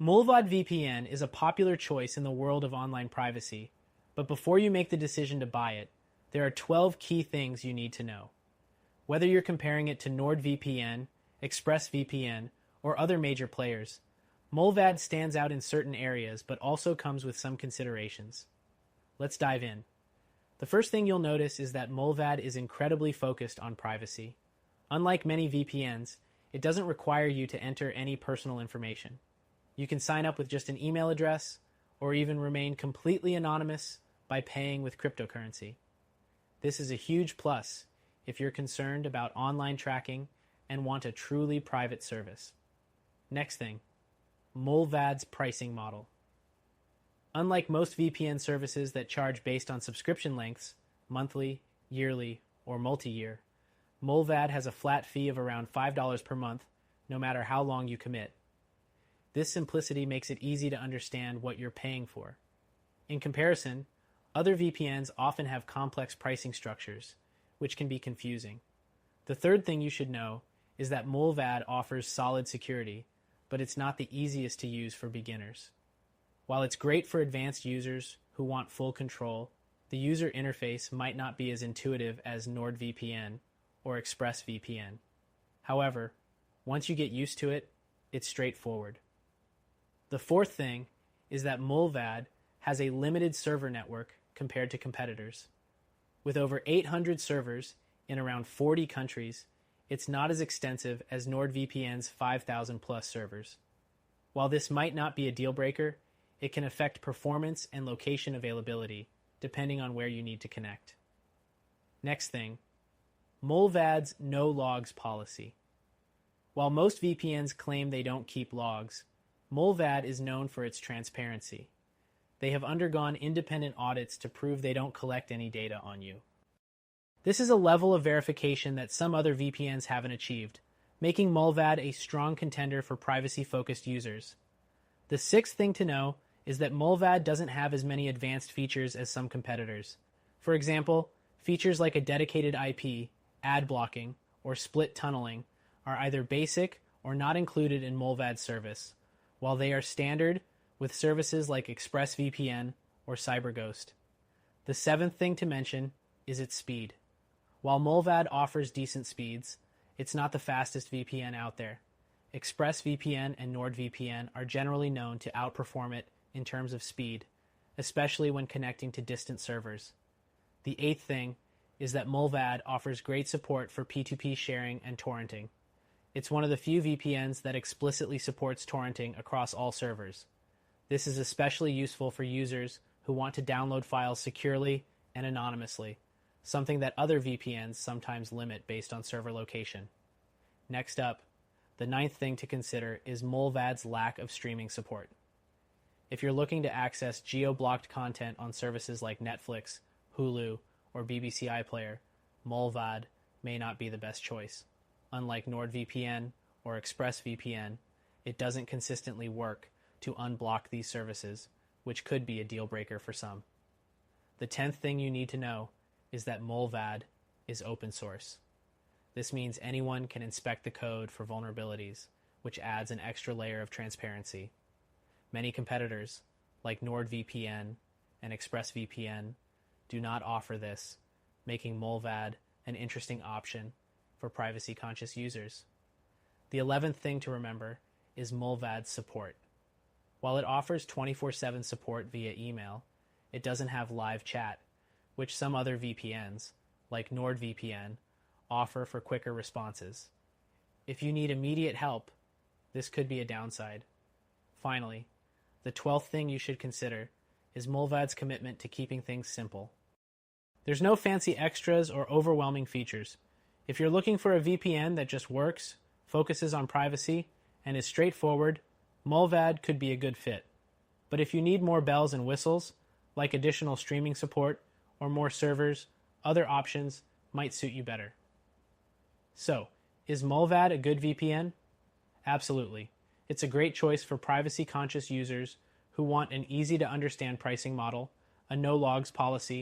Mullvad VPN is a popular choice in the world of online privacy, but before you make the decision to buy it, there are 12 key things you need to know. Whether you're comparing it to NordVPN, ExpressVPN, or other major players, Mullvad stands out in certain areas but also comes with some considerations. Let's dive in. The first thing you'll notice is that Mullvad is incredibly focused on privacy. Unlike many VPNs, it doesn't require you to enter any personal information. You can sign up with just an email address or even remain completely anonymous by paying with cryptocurrency. This is a huge plus if you're concerned about online tracking and want a truly private service. Next thing, Mullvad's pricing model. Unlike most VPN services that charge based on subscription lengths, monthly, yearly, or multi-year, Mullvad has a flat fee of around $5 per month, no matter how long you commit. This simplicity makes it easy to understand what you're paying for. In comparison, other VPNs often have complex pricing structures, which can be confusing. The third thing you should know is that Mullvad offers solid security, but it's not the easiest to use for beginners. While it's great for advanced users who want full control, the user interface might not be as intuitive as NordVPN or ExpressVPN. However, once you get used to it, it's straightforward. The fourth thing is that Mullvad has a limited server network compared to competitors. With over 800 servers in around 40 countries, it's not as extensive as NordVPN's 5,000 plus servers. While this might not be a deal breaker, it can affect performance and location availability depending on where you need to connect. Next thing, Mullvad's no logs policy. While most VPNs claim they don't keep logs, Mullvad is known for its transparency. They have undergone independent audits to prove they don't collect any data on you. This is a level of verification that some other VPNs haven't achieved, making Mullvad a strong contender for privacy-focused users. The sixth thing to know is that Mullvad doesn't have as many advanced features as some competitors. For example, features like a dedicated IP, ad blocking, or split tunneling are either basic or not included in Mullvad's service, while they are standard with services like ExpressVPN or CyberGhost. The seventh thing to mention is its speed. While Mullvad offers decent speeds, it's not the fastest VPN out there. ExpressVPN and NordVPN are generally known to outperform it in terms of speed, especially when connecting to distant servers. The eighth thing is that Mullvad offers great support for P2P sharing and torrenting. It's one of the few VPNs that explicitly supports torrenting across all servers. This is especially useful for users who want to download files securely and anonymously, something that other VPNs sometimes limit based on server location. Next up, the ninth thing to consider is Mullvad's lack of streaming support. If you're looking to access geo-blocked content on services like Netflix, Hulu, or BBC iPlayer, Mullvad may not be the best choice. Unlike NordVPN or ExpressVPN, it doesn't consistently work to unblock these services, which could be a deal breaker for some. The 10th thing you need to know is that Mullvad is open source. This means anyone can inspect the code for vulnerabilities, which adds an extra layer of transparency. Many competitors, like NordVPN and ExpressVPN, do not offer this, making Mullvad an interesting option for privacy-conscious users. The 11th thing to remember is Mullvad's support. While it offers 24/7 support via email, it doesn't have live chat, which some other VPNs, like NordVPN, offer for quicker responses. If you need immediate help, this could be a downside. Finally, the 12th thing you should consider is Mullvad's commitment to keeping things simple. There's no fancy extras or overwhelming features. If you're looking for a VPN that just works, focuses on privacy, and is straightforward, Mullvad could be a good fit. But if you need more bells and whistles, like additional streaming support or more servers, other options might suit you better. So, is Mullvad a good VPN? Absolutely. It's a great choice for privacy-conscious users who want an easy-to-understand pricing model, a no-logs policy,